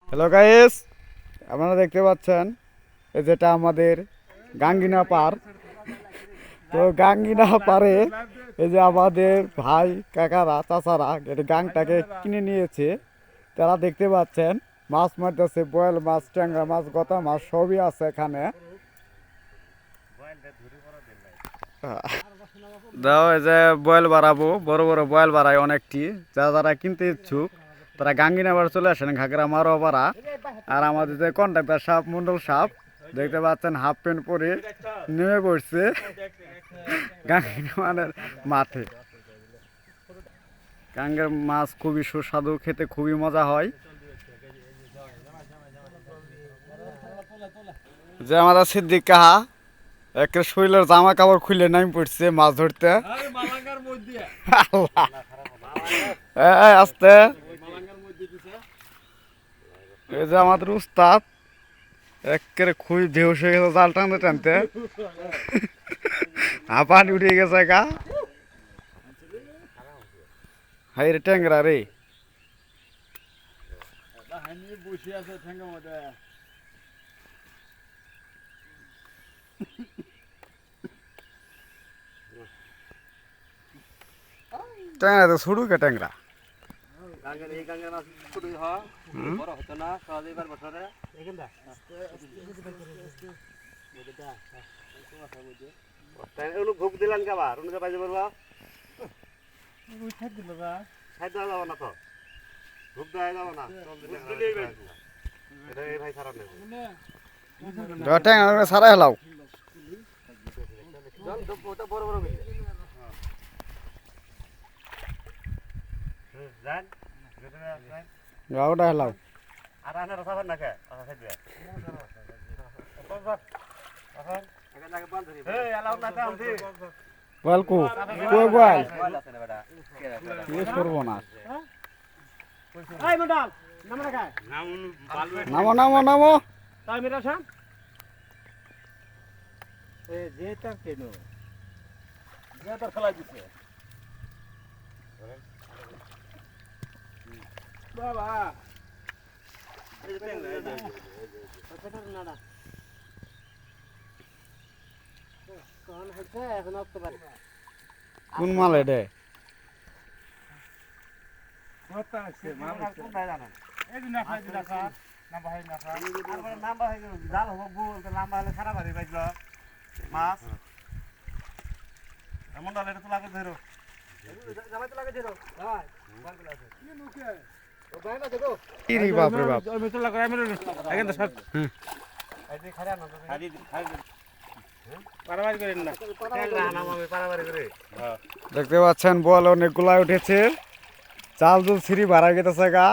Hello guys, আপনারা দেখতে পাচ্ছেন এই যেটা আমাদের গাঙ্গিনা পার। তো গাঙ্গিনা পারে এই যে আমাদের ভাই কাকারা চাচারা এই গাংটাকে কিনে নিয়েছে। তারা দেখতে পাচ্ছেন মাছ মারতেছে, বয়েল মাছ, ট্যাংরা মাছ, গতা মাছ সবই আছে এখানে। দাও এই যে বয়েল বাড়াবো, বড় বড় বয়েল বাড়ায় অনেকটি। যারা কিনতে ইচ্ছুক তারা গাঙ্গিনা পাড় চলে আসেন, ঘাগরা মারো পাড়া। আর আমাদের যে কন্ট্রাক্টর সাহেব, মন্ডল সাহেব দেখতে পাচ্ছেন হাফ প্যান্ট পরে নেমে পড়ছে গাঙ্গিনা মানের মাঠে। গাঙ্গের মাছ খুবই সুস্বাদু, খেতে খুবই মজা হয়। যে আমাদের সিদ্দিক কাহা একটা শরীরের জামা কাপড় খুলে নামি পড়ছে মাছ ধরতে। আস্তে এই যে আমাদের উস্তাদ একেবারে খুবই বেহুশ হয়ে গেছে জাল টানতে টানতে, পানি উঠে গেছে গা। হাই রে ট্যাংরা রে, ট্যাংরা তো ছুড়ু কে ট্যাংরা। ভোগ দিলেন কাবার উনি পাইতে বললো খাইতে যাবো না তো, ভোগ দেওয়া যাবো না এটা এই ভাই খারাপ নেই। ট্যাংরা সারা হেলাও, বড় বড় গাওটা হেলাও। আর আনার খাবার না খায় বল কো কো বল কি করবো না। নামো নামো নামো। খেলা দিচ্ছে বাবা কোন মাল এটা? মাছ এমন ডাল এটা তো লাগে ধরো বাপরে বাপ, দেখতে পাচ্ছেন বল অনেকগুলা উঠেছে। চাল জুল ছিঁড়ি ভাড়া গেতেছে গা।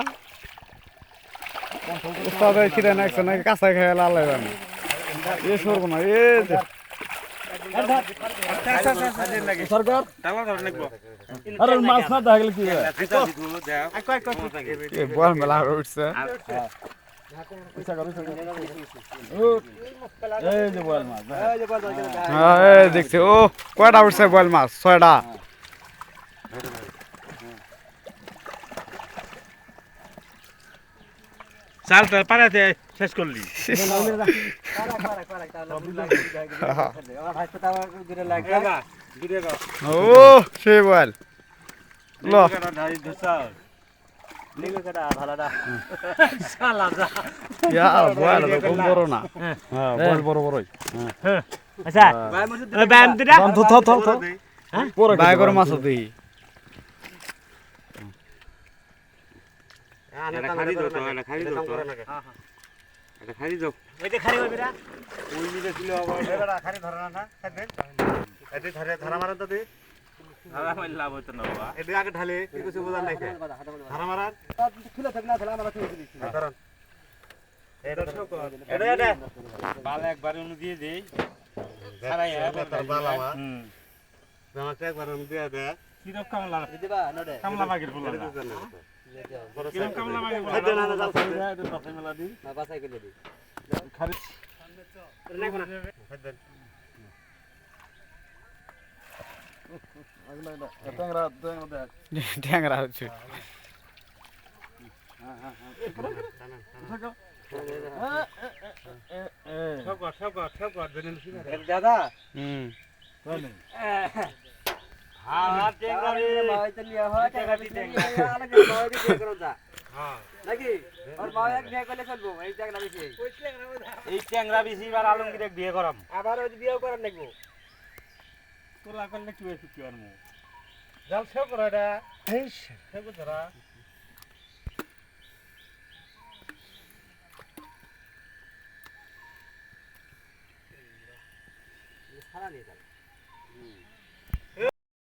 উস্তাদের খিদে নাকছে নাকি কাঁচা খেয়ে লাল লাগবে এ সরবো না এ সরকার মাছ না থাকলে কি বল মেলা উঠছে। দেখছি ও কয়টা উঠছে বল মাছ, 6টা। চালটা পাড়াতে শেষ করলি ও সে বল লো বড় না, বল বড় বড় বাইগর মাছ দিই ধারা মারা তো আগে ঢালে কিছু বোঝার নাই ধারা মারার একবার দিয়ে দিই একবার দিয়ে দেয় কামলা মাগির ট্যাংরা হচ্ছে দাদা হুম হ্যাঁ টেংরা রে ভাই তো লিয়া হয় টাকা দিতে আলাদা ভাই দিয়ে করো যা হ্যাঁ নাকি আর ভাই এক বিয়ে করলে চলবো এই ট্যাংরা বেশি এই ট্যাংরা বেশি আর আলমগীর এক বিয়ে করাম আবার ওই বিয়েও করার লাগবো তোরা করলে কি হইছে কি আর মু জাল সেও করো এটা এই সেও করো